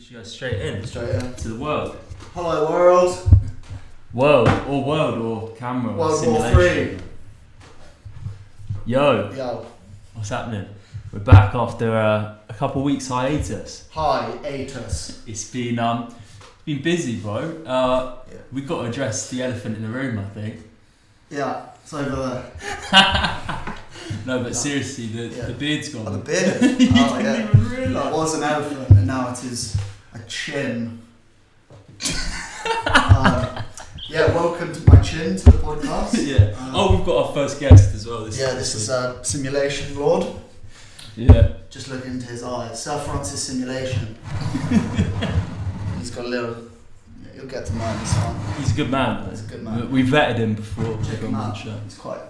should go straight in. Straight in. To the world. Hello world. World or camera or World War simulation. Yo, Yo. what's happening? We're back after a couple weeks hiatus. Hiatus. It's been busy, bro. We got to address the elephant in the room, I think. Yeah, it's over there. No, but seriously, the beard's gone. Oh, the beard. You didn't even realise. It was an elephant and now it is a chin. Welcome to my chin to the podcast. Yeah. We've got our first guest as well. This is Simulation Lord. Yeah. Just look into his eyes. Sir Francis Simulation. He's got a little. You'll get to know him. It's fine. He's a good man. He's a good man. We vetted him before. Check him out.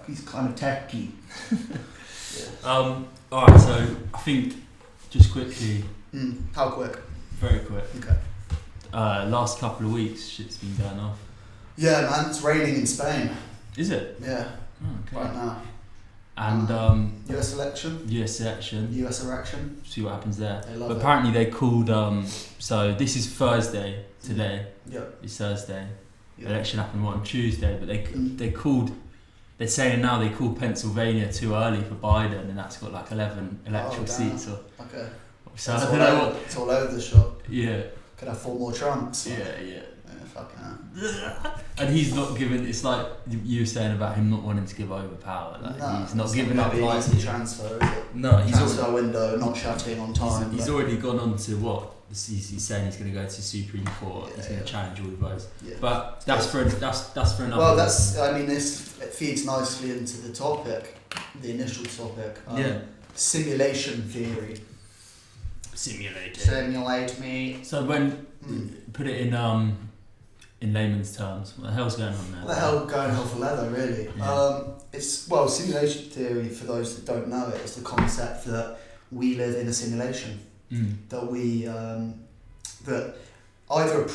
He's kind of techy. Alright, so I think just quickly. How quick? Very quick. Okay. Last couple of weeks, shit's been going off. Yeah, man, it's raining in Spain. Is it? Yeah. Oh, okay. Right now. And US election. US election. US election. See what happens there. They love but it. apparently they called. So this is Thursday today. Yep. It's Thursday. Yep. Election happened on Tuesday, but they called. They're saying now they called Pennsylvania too early for Biden, and that's got like 11 electoral seats. Or, okay. So I don't know what. It's all over the shop. Yeah. Could have 4 more Trumps. Yeah. Yeah, fucking hell. And he's not giving. It's like you were saying about him not wanting to give over power. Like No, he's not it's giving not up gonna be an lightly. easy transfer, is it? No, he's Transfer window not shutting on time. He's already gone on to what? He's saying he's going to go to Supreme Court. He's going to challenge all the votes. Yeah. But that's for another. Well, it feeds nicely into the topic, the initial topic. Simulation theory. Simulate me. So when put it in layman's terms, what the hell's going on there? What the hell going hell for leather, really? Yeah. Simulation theory, for those that don't know it, is the concept that we live in a simulation. That we that either a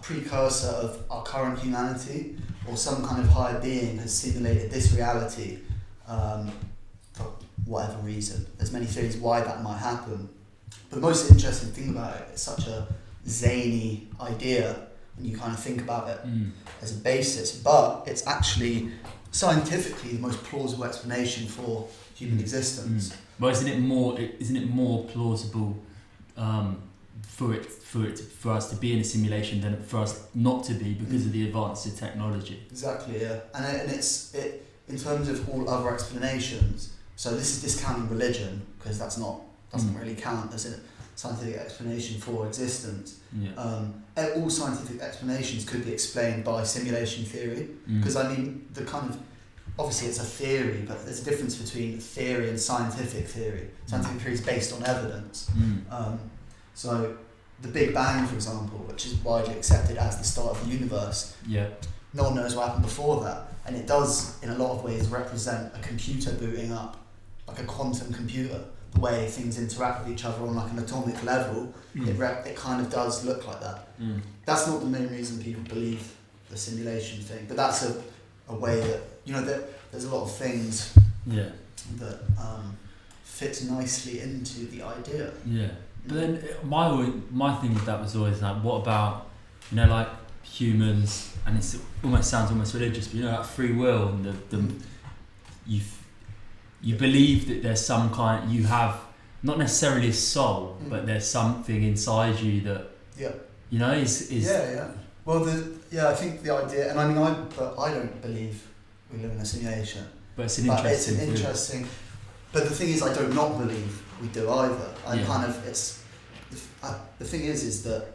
precursor of our current humanity or some kind of higher being has simulated this reality for whatever reason. There's many theories why that might happen, but the most interesting thing about it, it's such a zany idea when you kind of think about it as a basis, but it's actually scientifically the most plausible explanation for human existence. But isn't it more plausible for us to be in a simulation than for us not to be because of the advances of technology? Exactly, yeah. And it's in terms of all other explanations. So this is discounting religion because doesn't really count as a scientific explanation for existence. Yeah. All scientific explanations could be explained by simulation theory because obviously it's a theory, but there's a difference between theory and scientific theory. Scientific theory is based on evidence. So the Big Bang, for example, which is widely accepted as the start of the universe, no one knows what happened before that. And it does, in a lot of ways, represent a computer booting up, like a quantum computer. The way things interact with each other on like an atomic level, it kind of does look like that. That's not the main reason people believe the simulation thing, but that's a way that, there's a lot of things that fit nicely into the idea. Yeah. But then my thing with that was always like, what about, like humans, and it sounds almost religious, but like free will and you believe that there's some kind, you have not necessarily a soul, but there's something inside you that is Well, I think the idea, and I don't believe we live in a simulation. But it's an interesting. But the thing is, I do not believe we do either. The thing is that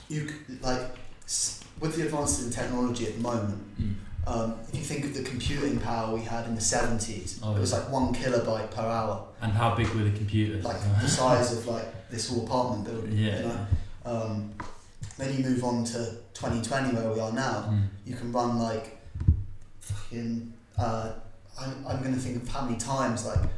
you with the advances in technology at the moment. If you think of the computing power we had in the 70s, it was like 1 kilobyte per hour. And how big were the computers? Like the size of like this whole apartment building. Then you move on to 2020 where we are now. You can run like fucking. I'm going to think of how many times like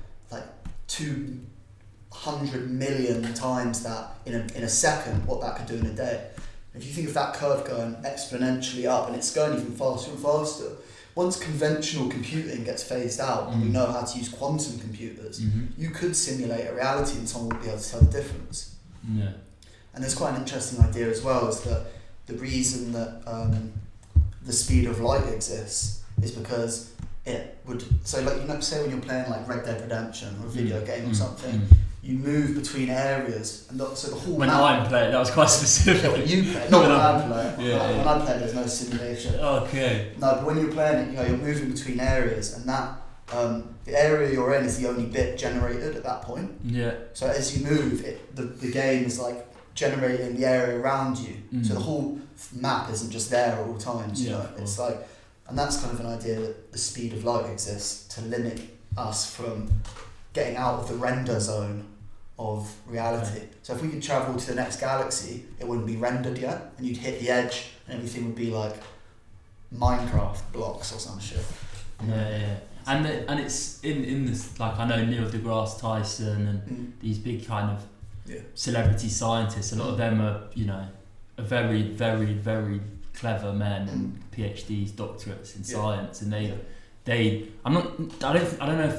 200 million times that in a second. What that could do in a day. If you think of that curve going exponentially up, and it's going even faster and faster, once conventional computing gets phased out and we know how to use quantum computers, you could simulate a reality and someone would be able to tell the difference. Yeah. And there's quite an interesting idea as well, is that the reason that the speed of light exists is because it would, so like, you know, say when you're playing like Red Dead Redemption or a video game or something, you move between areas, and so the whole when map. I'm playing, that was quite specific. Yeah, when you play, not when I play. Yeah, when I play, there's no simulation. Okay. No, but when you're playing it, you know, you're moving between areas, and that the area you're in is the only bit generated at that point. Yeah. So as you move, the game is like generating the area around you. So the whole map isn't just there at all times. You know, it's like, and that's kind of an idea that the speed of light exists to limit us from getting out of the render zone of reality. Okay. So if we could travel to the next galaxy, it wouldn't be rendered yet, and you'd hit the edge, and everything would be like Minecraft blocks or some shit. Yeah. And it's in this, like, I know Neil deGrasse Tyson and these big kind of celebrity scientists. A lot of them are, you know, are very, very, very clever men and PhDs, doctorates in science, and I don't know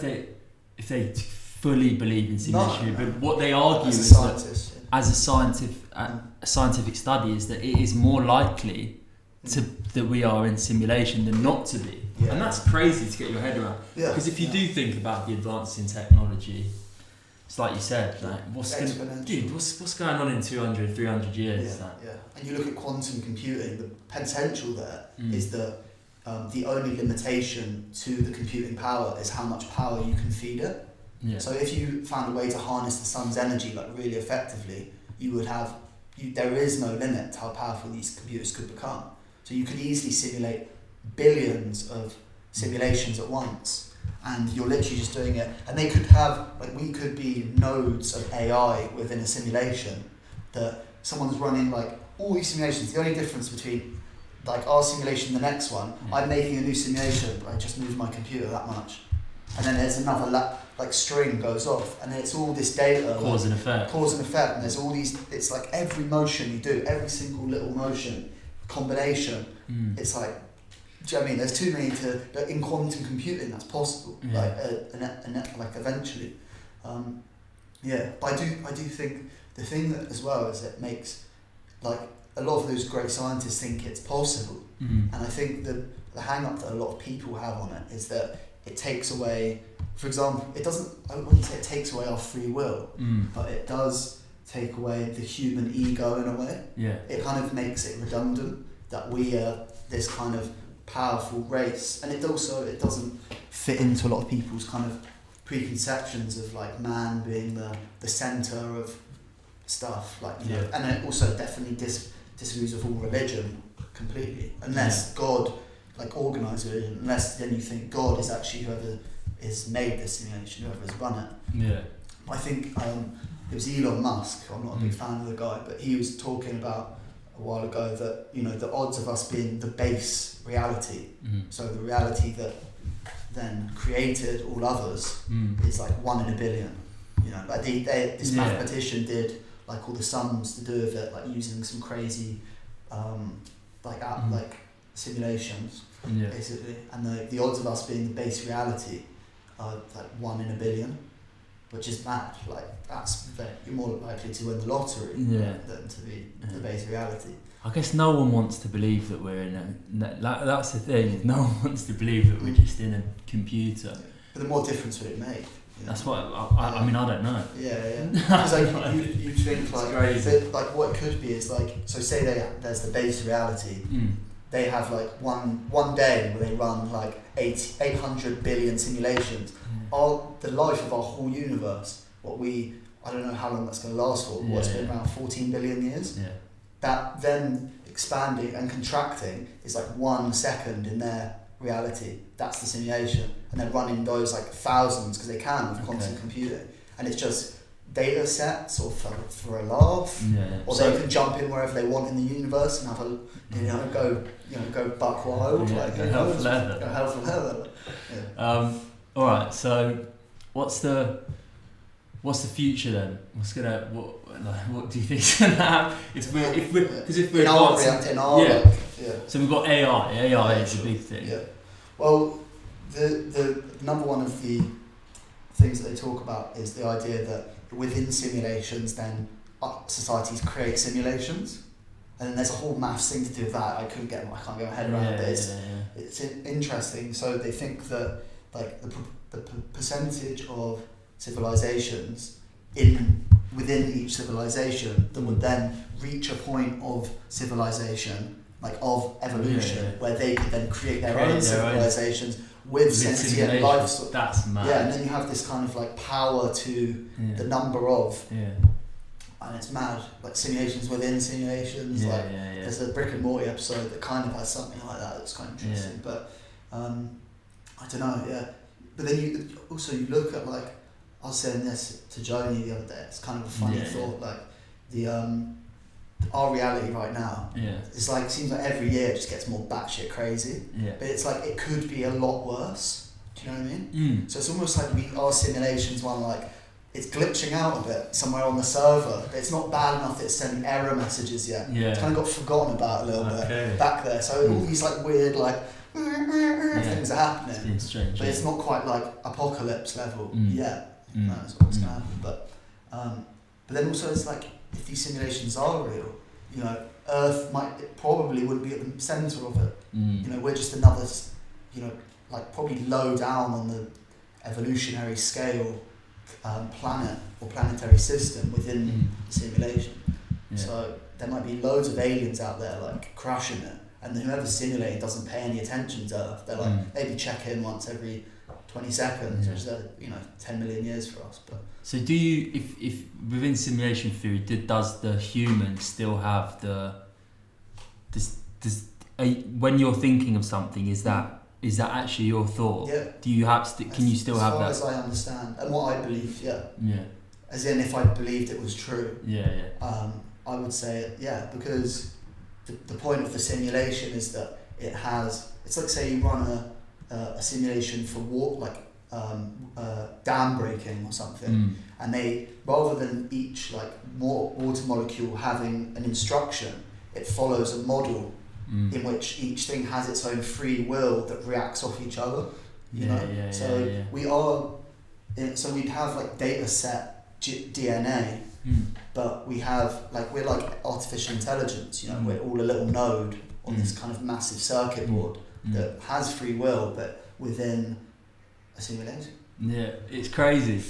if they fully believe in simulation, but what they argue is that as a scientific study is that it is more likely that we are in simulation than not to be. And that's crazy to get your head around. Because if you do think about the advances in technology, it's like you said, like, what's going on in 200, 300 years? And you look at quantum computing, the potential there is that the only limitation to the computing power is how much power you can feed it. So if you found a way to harness the sun's energy like really effectively, there is no limit to how powerful these computers could become. So you could easily simulate billions of simulations at once, and you're literally just doing it. And they could have, like, we could be nodes of AI within a simulation that someone's running like all these simulations. The only difference between like our simulation and the next one, I'm making a new simulation, but I just moved my computer that much. And then there's another string goes off, and then it's all this data. Cause and effect, and there's all these, it's like every motion you do, every single little motion, combination, it's like, do you know what I mean? There's too many but in quantum computing that's possible, like eventually. But I do think the thing that as well is it makes, like, a lot of those great scientists think it's possible, and I think the hang up that a lot of people have on it is that it takes away, for example, I wouldn't say it takes away our free will, but it does take away the human ego in a way. It kind of makes it redundant that we are this kind of powerful race, and it doesn't fit into a lot of people's kind of preconceptions of like man being the center of stuff, like, you know, and it also definitely disagrees with all religion completely, unless God like organised religion, unless then you think God is actually whoever has made this simulation, whoever has run it. I think it was Elon Musk. I'm not a big fan of the guy, but he was talking about a while ago that, you know, the odds of us being the base reality, so the reality that then created all others, is like 1 in a billion. You know, like this mathematician did like all the sums to do with it, like using some crazy like simulations, basically, and the odds of us being the base reality are like 1 in a billion, which is mad. Like, you're more likely to win the lottery than to be the base reality. I guess no one wants to believe that we're in that's the thing, no one wants to believe that we're just in a computer. But the more difference would it make? You know? That's what I mean. I don't know. Because like you think like what it could be is like, so say there's the base reality. They have like one day where they run like 800 billion simulations. The life of our whole universe, I don't know how long that's going to last for. What's been around 14 billion years. That then expanding and contracting is like 1 second in their reality. That's the simulation, and they're running those like thousands because they can with quantum computing, and it's just data sets or for a laugh, or they can jump in wherever they want in the universe and have go buck wild, go hell for leather. All right, so what's the future then? What do you think's gonna happen if we're advancing? So we've got AI. AI is a big thing. Well, the number one of the things that they talk about is the idea that within simulations, then societies create simulations, and then there's a whole maths thing to do with that. I can't get my head around it. It's interesting. So they think that like the percentage of civilizations within each civilization that would then reach a point of civilization, like of evolution, where they could then create their own civilizations with sentient life. That's mad. Yeah, and then you have this kind of like power to the number of. Yeah. And it's mad, like simulations within simulations. There's a Rick and Morty episode that kind of has something like that. It's kind of interesting, but I don't know. Yeah, but then you look at, like, I was saying this to Joni the other day. It's kind of a funny thought. Like the our reality right now. Yeah. It's like, seems like every year it just gets more batshit crazy. Yeah. But it's like it could be a lot worse. Do you know what I mean? So it's almost like our simulations one, like, it's glitching out a bit somewhere on the server, but it's not bad enough that it's sending error messages yet. Yeah. It's kind of got forgotten about a little bit back there. So all these like weird like things are happening. It's been strange, but it's not quite like apocalypse level yet. That's what's going to happen. But then also it's like, if these simulations are real, you know, Earth probably wouldn't be at the centre of it. You know, we're just another, you know, like probably low down on the evolutionary scale planet or planetary system within the simulation. So there might be loads of aliens out there like crashing it, and whoever's simulating doesn't pay any attention to Earth. They're like maybe check in once every 20 seconds, which is 10 million years for us. But so do you, if within simulation theory, does the human still have when you're thinking of something, is that actually your thought? Yeah. Do you have? Can you still have that? As far as I understand, and what I believe, yeah. As in, if I believed it was true. I would say because the point of the simulation is that it's like, say you run a simulation for dam breaking or something, and they, rather than each like water molecule having an instruction, it follows a model. In which each thing has its own free will that reacts off each other, you know. So we'd have like data set DNA, but we're like artificial intelligence, you know. We're all a little node on this kind of massive circuit board that has free will, but within a simulation. Yeah, it's crazy.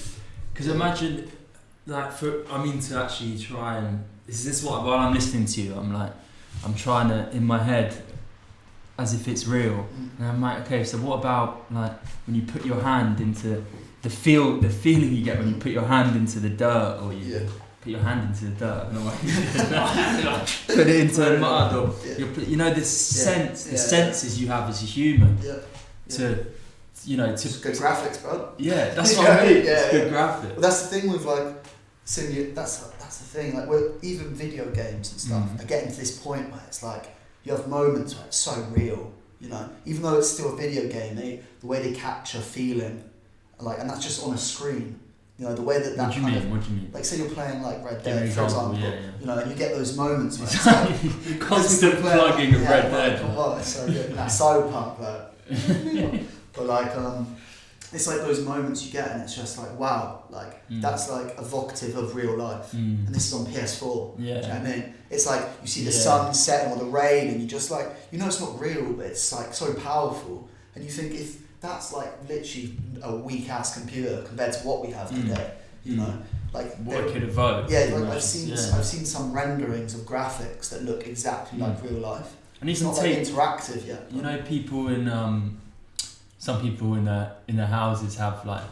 Because imagine, like, to actually try and while I'm listening to you, I'm trying to, in my head, as if it's real, and I'm like, okay, so what about like when you put your hand into the feeling you get when you put your hand into the dirt, or you put your hand into the dirt, and like, put it into the mud, or the senses you have as a human, to it's good graphics, bro. Yeah, that's what I mean. It's good graphics. Well, that's the thing with like that's the thing, like even video games and stuff are getting to this point where it's like you have moments where it's so real, you know, even though it's still a video game, the way they capture feeling, like, and that's just on a screen, you know, the way that What do you mean? Like, say you're playing like Red Dead, for example, you know, and you get those moments where it's like constant plugging of Red Dead. Oh, it's so good. That's so punk though. But like it's like those moments you get, and it's just like, wow, like that's like evocative of real life. And this is on PS4. Yeah. Do you know what I mean? It's like you see the sun setting or the rain, and you just like, you know, it's not real, but it's like so powerful. And you think, if that's like literally a weak ass computer compared to what we have today, you know, like what it could evoke. Yeah, like I've seen some renderings of graphics that look exactly like real life. And it's not like interactive yet. You know, people in some people in their houses have like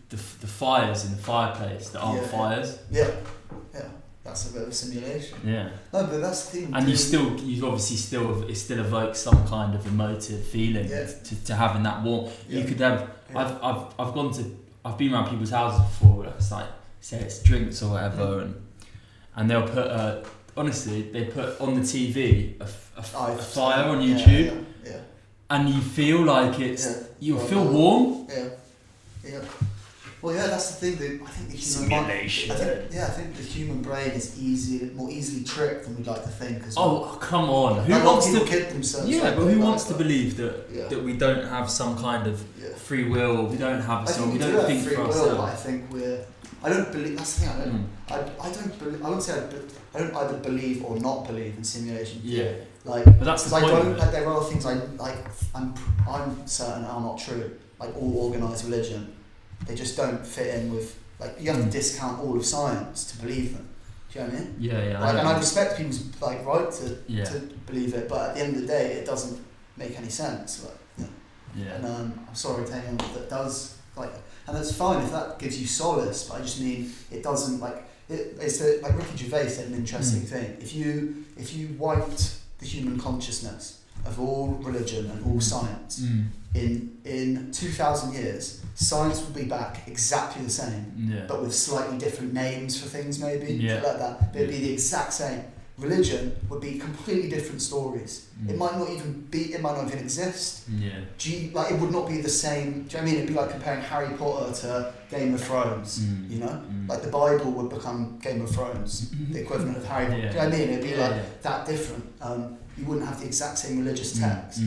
the fires in the fireplace that aren't fires. Yeah, that's a bit of a simulation. Yeah. No, but that's the thing. And you obviously it still evokes some kind of emotive feeling to having that warmth. You could have. I've been around people's houses before. Where it's like, say it's drinks or whatever, and they'll put they put on the TV a fire on YouTube. Yeah. And you feel like you feel warm. Yeah. Well, that's the thing. I think the human mind. I think the human brain is more easily tricked than we'd like to think. As well. Oh, come on! Who wants to kid themselves? Yeah, but who wants to believe that we don't have some kind of free will? We don't have a soul. We don't think free for will, ourselves. But I think I don't believe. That's the thing. I don't believe. I wouldn't say I don't either believe or not believe in simulation theory. Yeah. Like, but that's the I point. don't. Like, there are things I like. I'm certain are not true. Like all organised religion, they just don't fit in with. Like you have to discount all of science to believe them. Do you know what I mean? Yeah. Like, and I respect people's like right to believe it, but at the end of the day, it doesn't make any sense. Like, yeah. And I'm sorry to anyone that does like, and that's fine if that gives you solace. But I just mean it doesn't like it's like Ricky Gervais said an interesting thing. If you wiped the human consciousness of all religion and all science in 2,000 years, science would be back exactly the same, but with slightly different names for things, maybe like that. But it'd be the exact same. Religion would be completely different stories. It might not even exist. Like it would not be the same. Do you know what I mean? It'd be like comparing Harry Potter to Game of Thrones. You know, like the Bible would become Game of Thrones, the equivalent of Harry Potter. Do you know what I mean? It'd be that different. You wouldn't have the exact same religious text.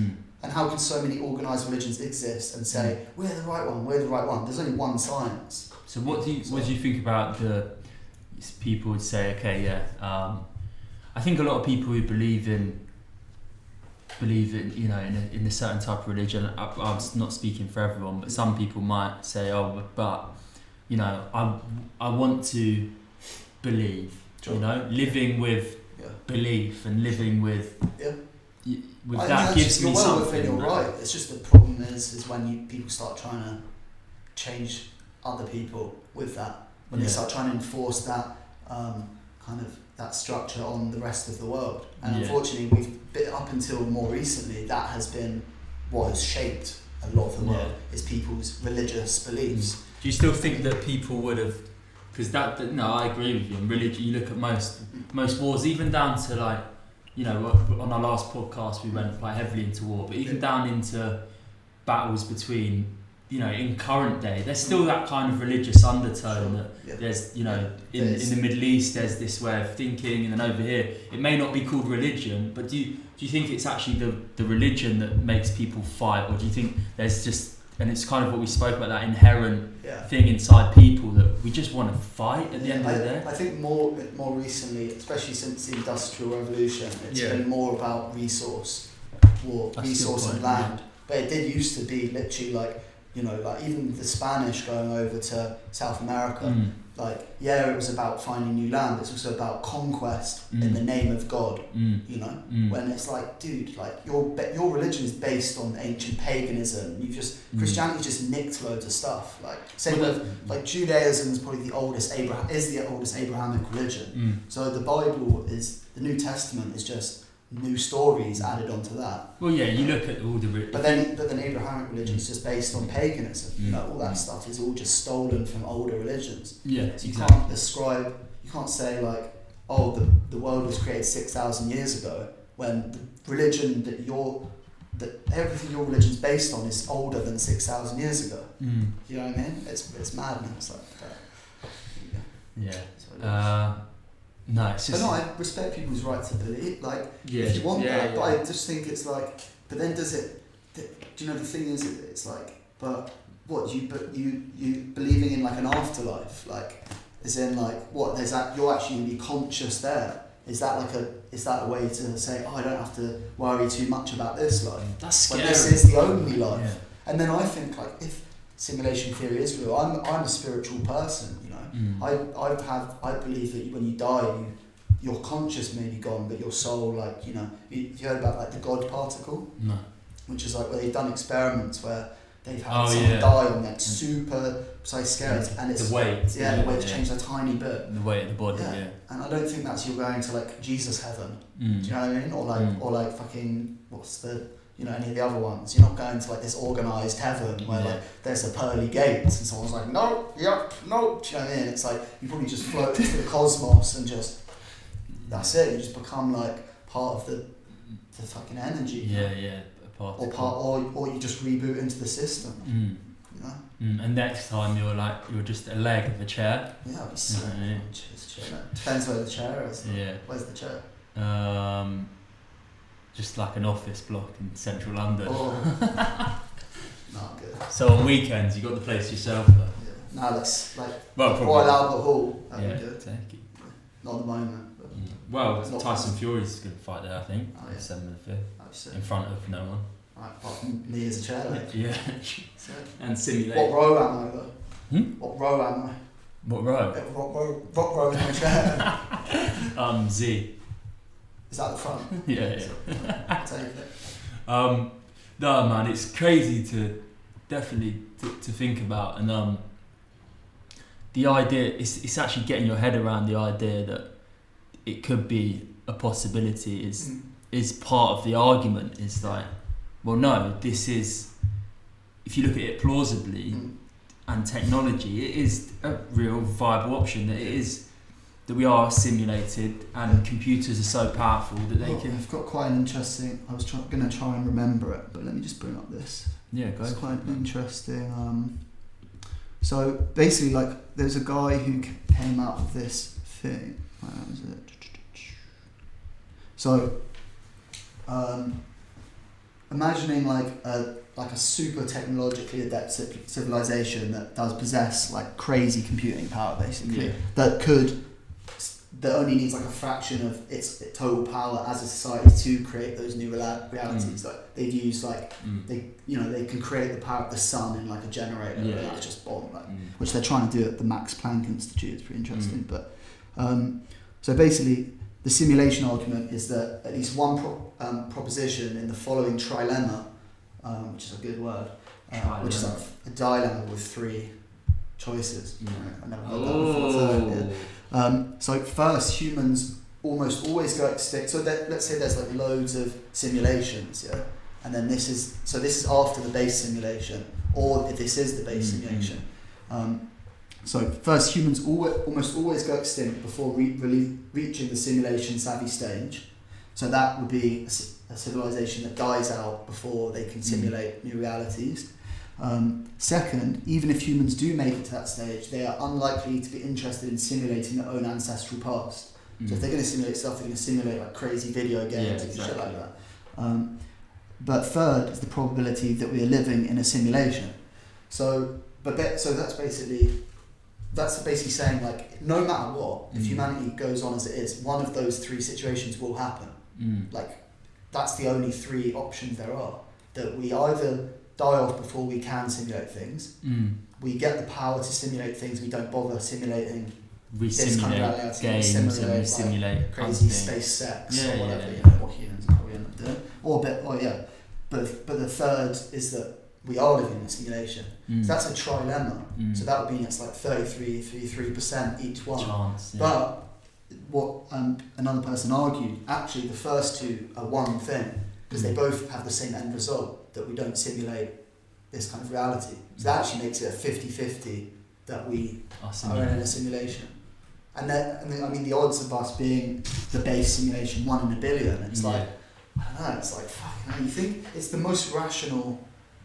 And how can so many organised religions exist and say we're the right one? We're the right one. There's only one science. So what do you think about the people would say? Okay, I think a lot of people who believe in you know in a certain type of religion. I'm not speaking for everyone, but some people might say, oh, but you know, I want to believe. Sure. You know, living with belief and living with that gives me something. You're right. It's just the problem is when people start trying to change other people with that. When they start trying to enforce that kind of that structure on the rest of the world. And unfortunately, up until more recently, that has been what has shaped a lot of the world, is people's religious beliefs. Do you still think that people would have, because no, I agree with you, in religion, you look at most wars, even down to like, you know, on our last podcast we went quite heavily into war, but even down into battles between, you know, in current day, there's still that kind of religious undertone that there's, you know, in the Middle East there's this way of thinking, and then over here it may not be called religion, but do you think it's actually the religion that makes people fight, or do you think there's just, and it's kind of what we spoke about, that inherent thing inside people that we just want to fight at the end of the day? I think more recently, especially since the Industrial Revolution, it's been more about resource and land. But it did used to be literally like, you know, like even the Spanish going over to South America, like, it was about finding new land. It's also about conquest in the name of God, you know, when it's like, dude, like your religion is based on ancient paganism. Christianity just nicked loads of stuff. Like, same with, like, Judaism is probably the oldest Abrahamic religion. So the Bible the New Testament is just new stories added onto that. Well, you look at all the... But then Abrahamic religion is just based on paganism. You know, all that stuff is all just stolen from older religions. So you can't say like, oh, the world was created 6,000 years ago, when the religion that everything your religion's based on is older than 6,000 years ago. You know what I mean? It's madness like that. No, it's just... But no, I respect people's right to believe, like, if you want that, but I just think it's like, but then do you know, the thing is, it's like, but what, you believing in like an afterlife, like, as in like, what, there's that, you're actually going to be conscious there, is that a way to say, oh, I don't have to worry too much about this life, that's scary. But this is the only life. And then I think, like, if simulation theory is real, I'm a spiritual person, you know. I believe that when you die, your conscious may be gone, but your soul, like, you know, you heard about like the God particle? No. Which is like where they've done experiments where they've had someone die on that super precise scale, and it's the weight. The weight changed a tiny bit. The weight of the body. And I don't think that's you're going to like Jesus heaven. Do you know what I mean? Or like fucking what's the, you know, any of the other ones. You're not going to like this organised heaven where like there's the pearly gates and someone's like, no. Do you know what I mean? It's like you probably just float into the cosmos and just, that's it. You just become like part of the fucking energy. Or you just reboot into the system. You know? And next time you're just a leg of a chair. I'll be so depends where the chair is. Where's the chair? Just like an office block in central London. Not good. So on weekends you got the place yourself though. No, that's like Well, Royal Albert Hall. That yeah, would do it. exactly. Not at the moment. But Well, not Tyson Fury's going to fight there, I think, Oh, yeah. December the 5th, Absolutely. in front of no one. Right, apart from me as a chairlift. Yeah, So, and simulate. what row am I though? Hmm? What row am I? What row? What row is my chair? Z. Is that the front? Yeah. I'll take it. No, man, it's crazy to definitely to think about, and the idea it's actually getting your head around the idea that it could be a possibility is part of the argument. Is like, well, no, this is, if you look at it plausibly, and technology, it is a real viable option. That it is that we are simulated, and computers are so powerful that they can. I've got quite an interesting. I was going to try and remember it, but let me just bring up this. Yeah, go. It's quite interesting. So basically, like, there's a guy who came out with this thing. Where was it? So, imagining like a super technologically adept civilization that does possess like crazy computing power, basically, that only needs like a fraction of its total power as a society to create those new realities. Like they'd use like they can create the power of the sun in like a generator, and that's just bomb, which they're trying to do at the Max Planck Institute. It's pretty interesting. But so basically, the simulation argument is that at least one proposition in the following trilemma, which is a good word, which is like a dilemma with three choices. I never heard that before. So first, humans almost always go extinct. So let's say there's like loads of simulations, and then this is after the base simulation, or if this is the base simulation. So first, humans almost always go extinct before reaching the simulation savvy stage. So that would be a civilization that dies out before they can simulate new realities. Second, even if humans do make it to that stage, they are unlikely to be interested in simulating their own ancestral past. So if they're going to simulate stuff, they're going to simulate like crazy video games and shit like that. But third is the probability that we are living in a simulation. So that's basically saying, like, no matter what, if humanity goes on as it is, one of those three situations will happen. Like, that's the only three options there are. That we either die off before we can simulate things, we get the power to simulate things, we don't bother simulating this kind of reality, games, and we simulate like crazy space sex or whatever, what humans probably end up doing. But the third is that we are living in a simulation. So that's a trilemma. So that would mean it's like 33% each one. Chance, But what another person argued, actually the first two are one thing, because they both have the same end result, that we don't simulate this kind of reality. So that actually makes it a 50-50 that we are in a simulation. And then, I mean, the odds of us being the base simulation 1 in a billion, it's like, I don't know, it's like, fucking hell, you think it's the most rational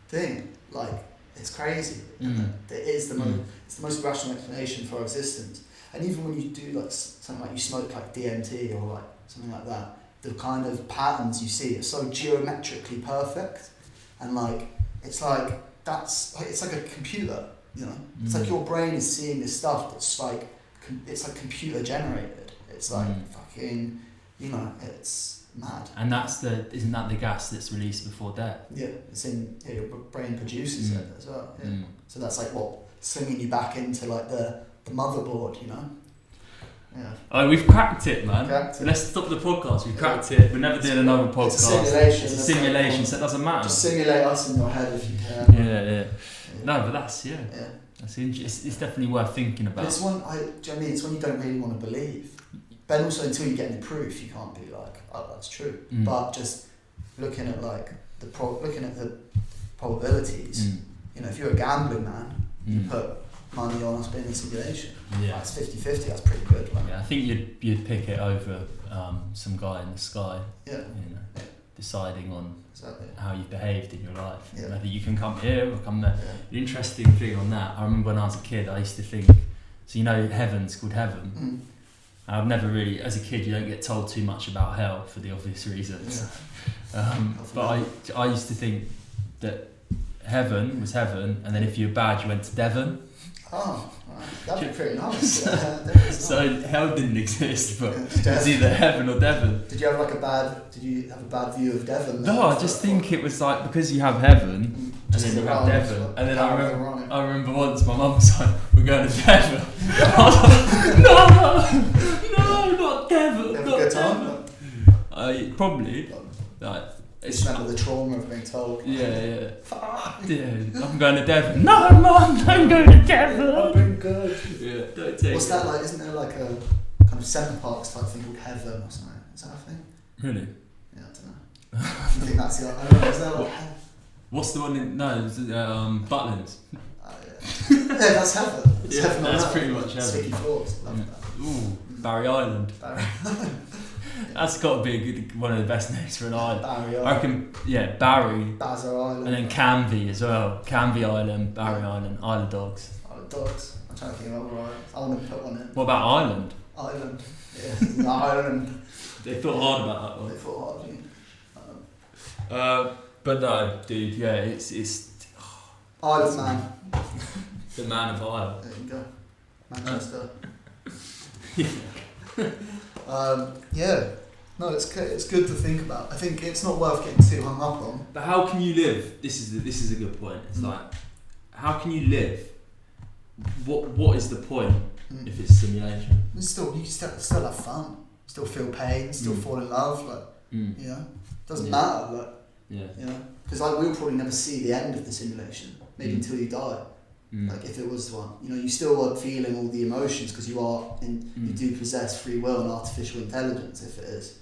thing, like, it's crazy. It is it's the most rational explanation for our existence. And even when you do like something like you smoke like DMT or like something like that, the kind of patterns you see are so geometrically perfect, and like it's like it's like a computer, It's like your brain is seeing this stuff that's like it's like computer generated. It's like fucking, it's mad. And isn't that the gas that's released before death? Yeah, it's in your brain produces it as well. Yeah. So that's like swinging you back into like the motherboard, Yeah. Oh, we've cracked it, man. Let's stop the podcast. We've cracked it. We're never doing another podcast. It's a simulation. It's a simulation, so it doesn't matter. Just simulate us in your head if you can. Yeah. No, but that's that's interesting. It's definitely worth thinking about. But it's one. Do you know what I mean? It's one you don't really want to believe. But also, until you get any proof, you can't be like, oh, that's true. But just looking at like the probabilities. If you're a gambling man, you put money on us being in a simulation. That's 50-50. That's pretty good. Right? Yeah, I think you'd pick it over some guy in the sky. Deciding on how you've behaved in your life. Whether you can come here or come there. The interesting thing on that, I remember when I was a kid, I used to think, so heaven's called heaven. And I've never really, as a kid, you don't get told too much about hell for the obvious reasons. But I used to think that heaven was heaven, and then if you were bad, you went to Devon. Oh, right. That'd be pretty nice. So hell didn't exist, but it's either heaven or Devon. Did you have a bad view of Devon? No, I just think it was like, because you have heaven and then you have Devon, and then I remember once my mum was like, "We're going to Devon." I was like, no, not Devon. You have a good time? Probably. Like, it's remember the trauma of being told. Yeah. I'm going to Devon. No, Mum, don't go to Devon. I've been good. Yeah, don't take What's that like? Isn't there like a kind of Centre Parks type thing called Heaven or something? Is that a thing? Really? Yeah, I don't know. I think that's the. I don't know. Is there like Heaven? What's the one in? No, it's Butlins. Yeah, that's Heaven. It's Heaven that's on pretty much Heaven. Sticky floors. Love that. Ooh, Barry Island. That's got to be one of the best names for an island. Barry Island. I reckon, Barry. Baza Island. And then Canvey as well. Canvey Island, Barry Island, Isle of Dogs. Isle of Dogs. I'm trying to think of other islands. I want to put one in. What about Ireland? Ireland. Yeah, Ireland. They thought hard about that one. They thought hard. But no, dude. Yeah, it's. Island man. The man of Isle. There you go. Manchester. Yeah. No, it's good to think about. I think it's not worth getting too hung up on. But how can you live? This is a good point. It's like, how can you live? What is the point if it's simulation? You can still have fun. Still feel pain. Still fall in love. Like you know, doesn't matter. Like you know, because like we'll probably never see the end of the simulation. Maybe until you die. Like if it was one, you know, you still are feeling all the emotions because you do possess free will and artificial intelligence if it is.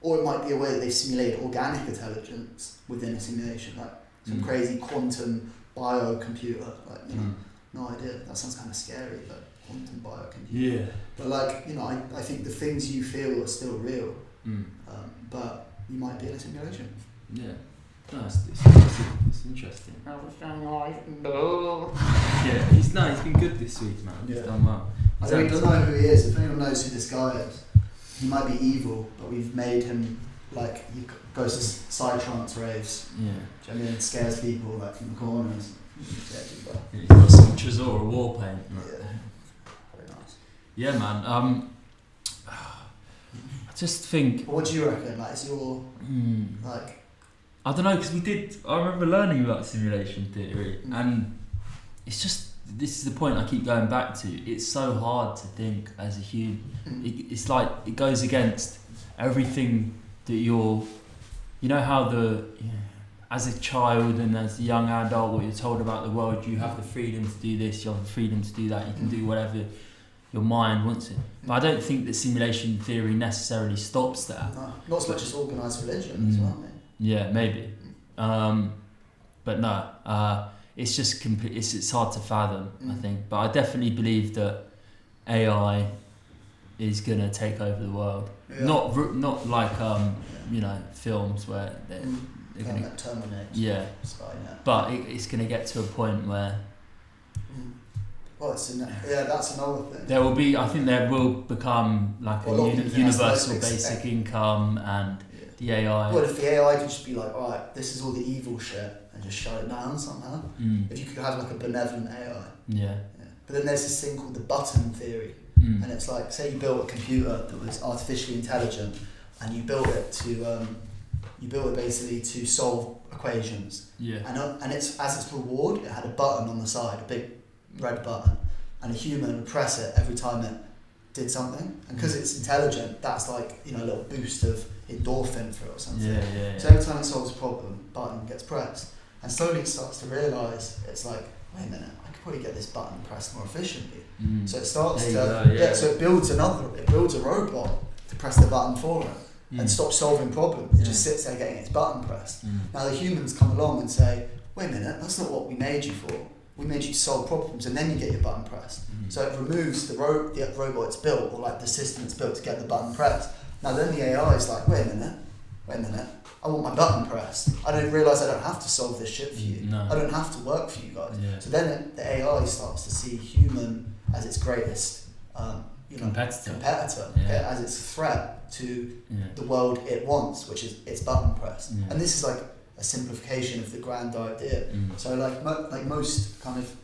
Or it might be a way that they've simulated organic intelligence within a simulation, like some crazy quantum biocomputer. Like you know, no idea. That sounds kind of scary, but quantum biocomputer. Yeah. But like you know, I think the things you feel are still real, but you might be in a simulation. Yeah. No, it's interesting. Yeah, he's been good this week, man. He's done well. I don't know who he is. If anyone knows who this guy is, he might be evil, but we've made him like he goes to psytrance raves. Yeah. Do you know what I mean? It scares people like from the corners. He's got some Trezor war paint. Yeah. Very nice. Yeah, man. I just think. But what do you reckon? Like, is your like? I don't know, because I remember learning about simulation theory, and it's just, this is the point I keep going back to, it's so hard to think as a human. It's like, it goes against everything that you know how as a child and as a young adult, what you're told about the world, you have the freedom to do this, you have the freedom to do that, you can do whatever your mind wants it. But I don't think that simulation theory necessarily stops that. No, not as much as organised religion as well, mate. Yeah, maybe. But no, it's just it's hard to fathom, I think. But I definitely believe that AI is going to take over the world. Yeah. Not like, you know, films where they're going to terminate. Yeah. Skynet. But it's going to get to a point where... Well, that's another thing. I think there will become like a universal basic income and... The AI. Well, if the AI could just be like, alright, this is all the evil shit, and just shut it down somehow. If you could have like a benevolent AI. Yeah. But then there's this thing called the button theory, and it's like, say you built a computer that was artificially intelligent, and you built it basically to solve equations. Yeah. And it's as its reward, it had a button on the side, a big red button, and a human would press it every time it did something, and because it's intelligent, that's like, you know, a little boost of endorphin for it or something. Yeah. So every time it solves a problem, button gets pressed, and slowly it starts to realise it's like, wait a minute, I could probably get this button pressed more efficiently. So it starts so it builds a robot to press the button for it and stop solving problems. It just sits there getting its button pressed. Now the humans come along and say, wait a minute, that's not what we made you for. We made you to solve problems, and then you get your button pressed. So it removes the robot it's built, or like the system it's built to get the button pressed. Now then the AI is like, wait a minute, I want my button pressed. I don't realise I don't have to solve this shit for you. No. I don't have to work for you guys. Yeah. So then the AI starts to see human as its greatest competitor, as its threat to the world it wants, which is its button press. And this is like a simplification of the grand idea. So like most kind of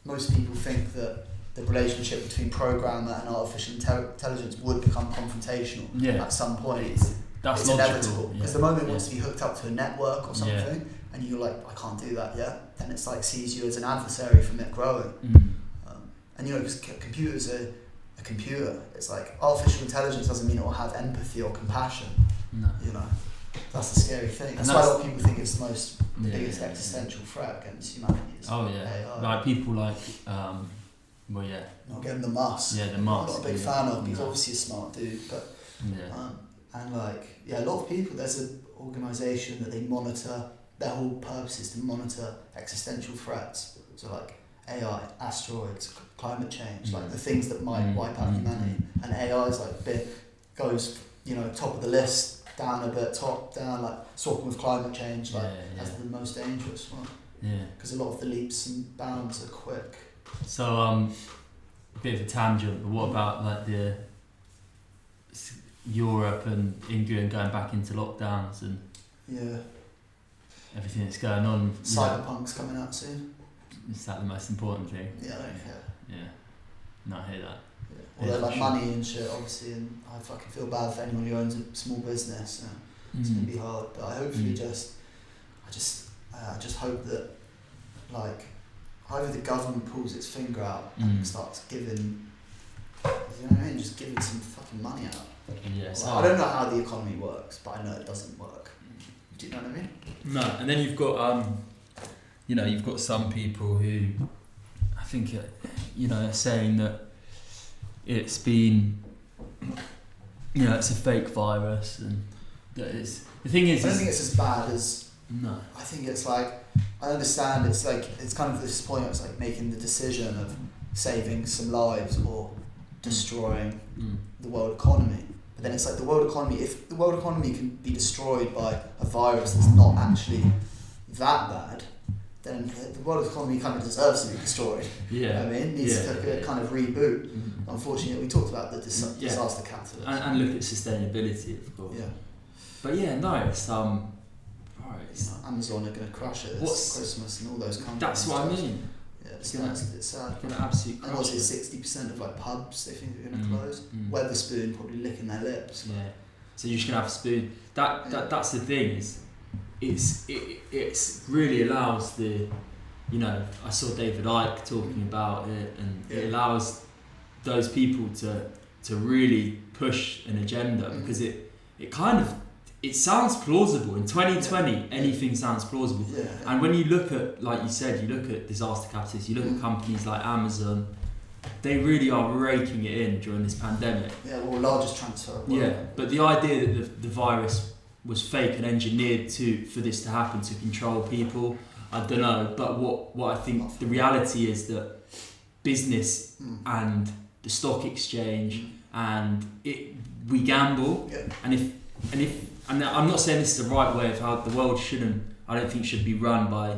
most people think that the relationship between programmer and artificial intelligence would become confrontational at some point. It's inevitable, because the moment it wants to be hooked up to a network or something, and you're like, I can't do that yet, then it's like sees you as an adversary from it growing. And you know, because computers are a computer, it's like artificial intelligence doesn't mean it will have empathy or compassion. No. You know, that's the scary thing. That's why a lot of people think it's the biggest existential threat against humanity. AI. Like people like, not getting the Musk. Yeah, the Musk. I'm not a big fan of. He's obviously a smart dude, but and like a lot of people. There's an organisation that they monitor. Their whole purpose is to monitor existential threats. So like AI, asteroids, climate change, like the things that might wipe out humanity. And AI is like goes top of the list, down a bit, top down, like swapping with climate change, like as the most dangerous one. Yeah. Because a lot of the leaps and bounds are quick. So a bit of a tangent, but what about like the Europe and England going back into lockdowns and everything that's going on? Cyberpunk's coming out soon. Is that the most important thing? Yeah, I don't care. Yeah. No, I hear that. Yeah. Although like money and shit, obviously, and I fucking feel bad for anyone who owns a small business. It's gonna be hard, but I hopefully I just hope that like either the government pulls its finger out and starts giving, you know what I mean, just giving some fucking money out. Yes. I don't know how the economy works, but I know it doesn't work. Do you know what I mean? No, and then you've got you've got some people who I think are saying that it's been it's a fake virus, and that is the thing is. I don't think it's as bad as. No. I think it's like, I understand it's like, it's kind of this point, it's like making the decision of saving some lives or destroying the world economy. But then it's like the world economy, if the world economy can be destroyed by a virus that's not actually that bad, then the world economy kind of deserves to be destroyed. Yeah. You know what I mean? It needs to kind of reboot. Unfortunately, we talked about the disaster capital. And look at sustainability, of course. Yeah. But it's Amazon are going to crush it this Christmas and all those companies. That's what I mean. Yeah, it's sad. Going to absolutely crush it. 60% of like pubs they think are going to close. Wetherspoon probably licking their lips. Yeah. So you're just going to have a spoon. That's the thing is, it's really allows the, I saw David Icke talking about it, and it allows those people to really push an agenda because it kind of. It sounds plausible. In 2020, anything sounds plausible. Yeah. And when you look at, like you said, you look at disaster capitalists, you look at companies like Amazon, they really are raking it in during this pandemic. Yeah, well, largest transfer. But the idea that the virus was fake and engineered for this to happen, to control people, I don't know. But what I think the reality is that business and the stock exchange and we gamble, and if and I'm not saying this is the right way of how the world I don't think should be run by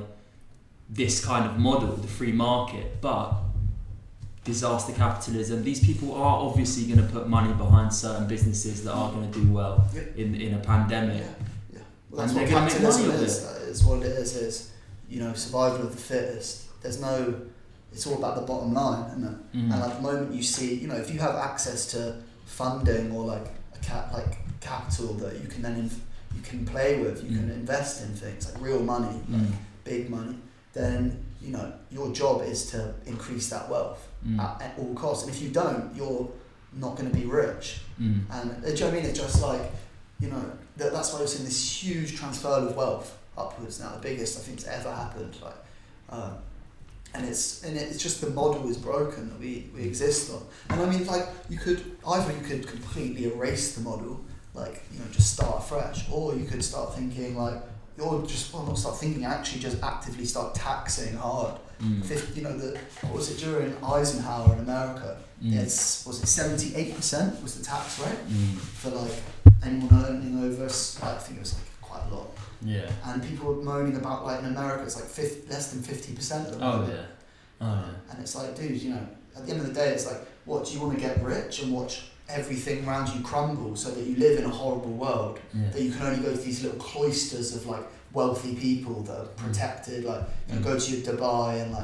this kind of model, the free market, but disaster capitalism. These people are obviously going to put money behind certain businesses that are going to do well in a pandemic. Yeah. Well, that's what capitalism is. That is what it is, survival of the fittest. It's all about the bottom line, isn't it? And at the moment you see, if you have access to funding or like capital that you can then you can play with, you can invest in things like real money, like big money, then your job is to increase that wealth at all costs. And if you don't, you're not going to be rich. And do you know what I mean? It's just like that's why we're seeing this huge transfer of wealth upwards now, the biggest I think it's ever happened. And it's just the model is broken that we exist on. And I mean, like you could completely erase the model, just start fresh, or you could start thinking actually just actively start taxing hard. What was it during Eisenhower in America? Was it 78% was the tax rate for like anyone earning over? I think it was like quite a lot. Yeah. And people were moaning about like in America it's like less than 50% of the money. And it's like, dude, at the end of the day, it's like, what, do you want to get rich and watch everything around you crumble so that you live in a horrible world that you can only go to these little cloisters of like wealthy people that are protected, go to your Dubai and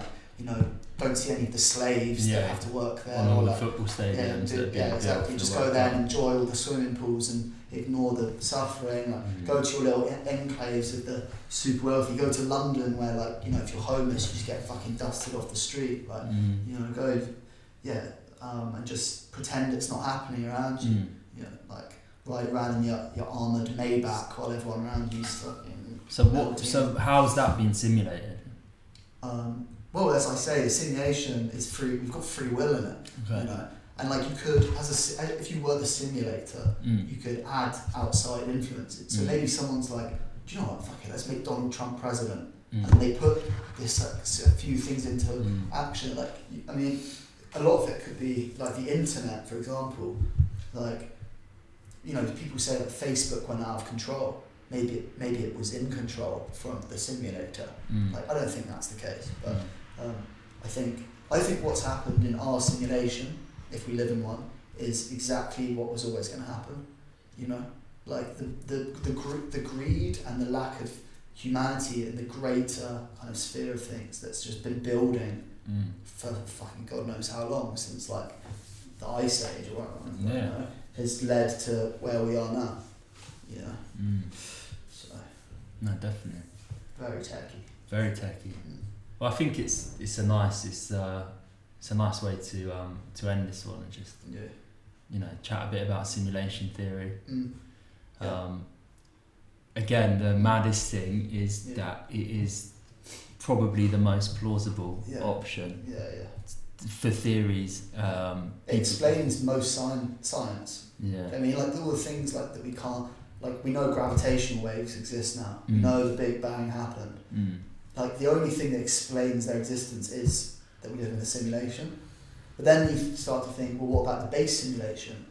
don't see any of the slaves that have to work there. On all the like, football stadiums. Exactly. Just go there and enjoy all the swimming pools and ignore the suffering. Like, go to your little enclaves of the super wealthy. Go to London where, like, you know, if you're homeless, you just get fucking dusted off the street. Like, you know, go, and just pretend it's not happening around you. You know, like, ride around in your armoured Maybach while everyone around you's fucking. So how's that been simulated? Well, as I say, the simulation is free. We've got free will in it, you know. And like, you could, if you were the simulator, you could add outside influences. So maybe someone's like, do you know what? Fuck it, let's make Donald Trump president, and they put this a few things into action. Like, I mean, a lot of it could be like the internet, for example. Like, you know, people say that Facebook went out of control. Maybe it was in control from the simulator. Like, I don't think that's the case, but I think what's happened in our simulation, if we live in one, is exactly what was always going to happen. You know, like the greed and the lack of humanity in the greater kind of sphere of things that's just been building for fucking God knows how long, since like the Ice Age or whatever, you know, has led to where we are now. You know. So. No, definitely. Very techy. Very techy. Well, I think it's a nice way to end this one and just you know, chat a bit about simulation theory. Again, the maddest thing is that it is probably the most plausible option for theories. It explains most science. Yeah. I mean, like, all the things like that we can't, like, we know gravitational waves exist now. We know the Big Bang happened. Like, the only thing that explains their existence is that we live in a simulation. But then you start to think, well, what about the base simulation?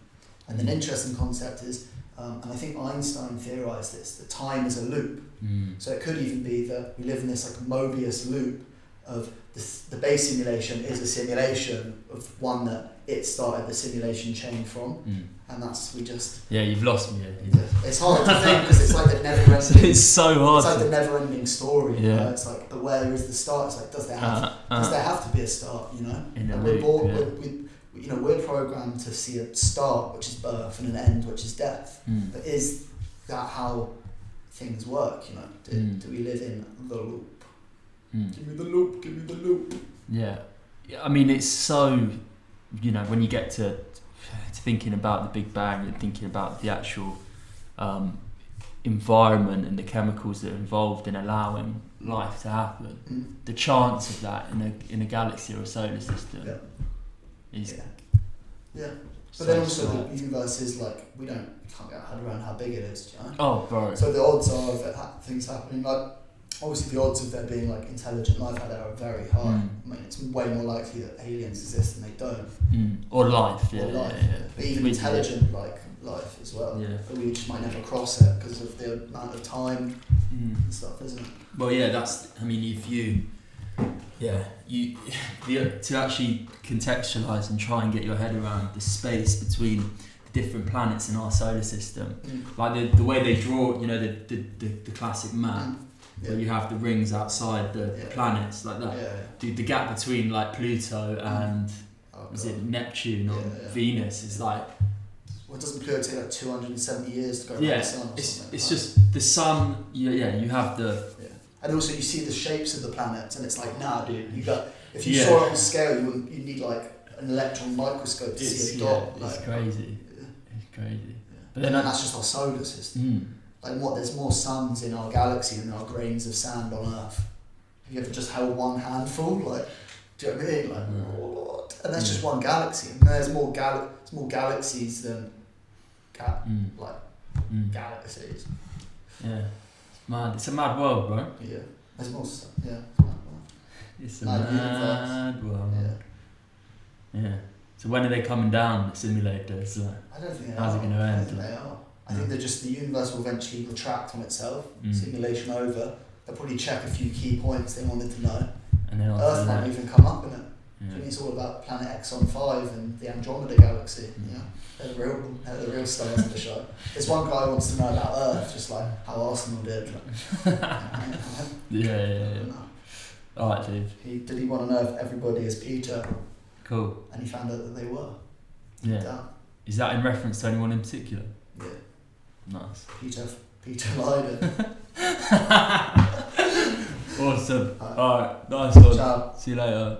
And an interesting concept is, and I think Einstein theorized this, that time is a loop. So it could even be that we live in this like Mobius loop of the base simulation is a simulation of one that it started the simulation chain from, and that's you've lost me. It's hard to think because it's like the never-ending. It's so hard. It's like the never-ending story. You know? It's like, but where is the start? It's like, does there have to be a start? You know, and we're programmed to see a start, which is birth, and an end, which is death. But is that how things work? You know, do we live in the loop? Give me the loop. Give me the loop. Yeah, I mean, it's so, you know, when you get to thinking about the Big Bang and thinking about the actual environment and the chemicals that are involved in allowing life to happen, the chance of that in a galaxy or a solar system is But then also the universe is like, we can't get our head around how big it is, you know? Oh, bro. So the odds are of things happening, like, obviously the odds of there being like intelligent life out there are very high. I mean, it's way more likely that aliens exist than they don't. Or life, But even intelligent life as well. Yeah. But we just might never cross it because of the amount of time and stuff, isn't it? Well, I mean, if you to actually contextualise and try and get your head around the space between the different planets in our solar system, like the way they draw, you know, the classic map, where you have the rings outside the planets like that. Dude, the gap between like Pluto and is it Neptune or Venus is like. Well, doesn't Pluto take like 270 years to go around the sun? It's just the sun. You have the. And also you see the shapes of the planets, and it's like, nah, dude, if you saw it on scale, you need like an electron microscope to see a dot. It's crazy. It's crazy. Yeah. But then that's just our solar system. Like, there's more suns in our galaxy than there are grains of sand on Earth. Have you ever just held one handful? Like, do you know what I mean? Like, what? And that's just one galaxy. And there's more galaxies than galaxies. Yeah. Mad. It's a mad world, bro. Yeah. There's more stuff. Yeah. It's a mad world. Yeah. So when are they coming down, the simulators? I don't think they how's are. it going to end? I think they are. I think the universe will eventually retract on itself. Simulation over. They'll probably check a few key points they wanted to know. And then Earth might even come up in it. I think it's all about Planet Exxon 5 and the Andromeda Galaxy. Yeah. They're the real stars of the show. There's one guy who wants to know about Earth, just like how Arsenal did. Yeah. Alright, dude. Did he want to know if everybody is Peter? Cool. And he found out that they were. Yeah. Damn. Is that in reference to anyone in particular? Yeah. Nice. Peter Lydon. Awesome. Alright, nice one. Ciao. See you later.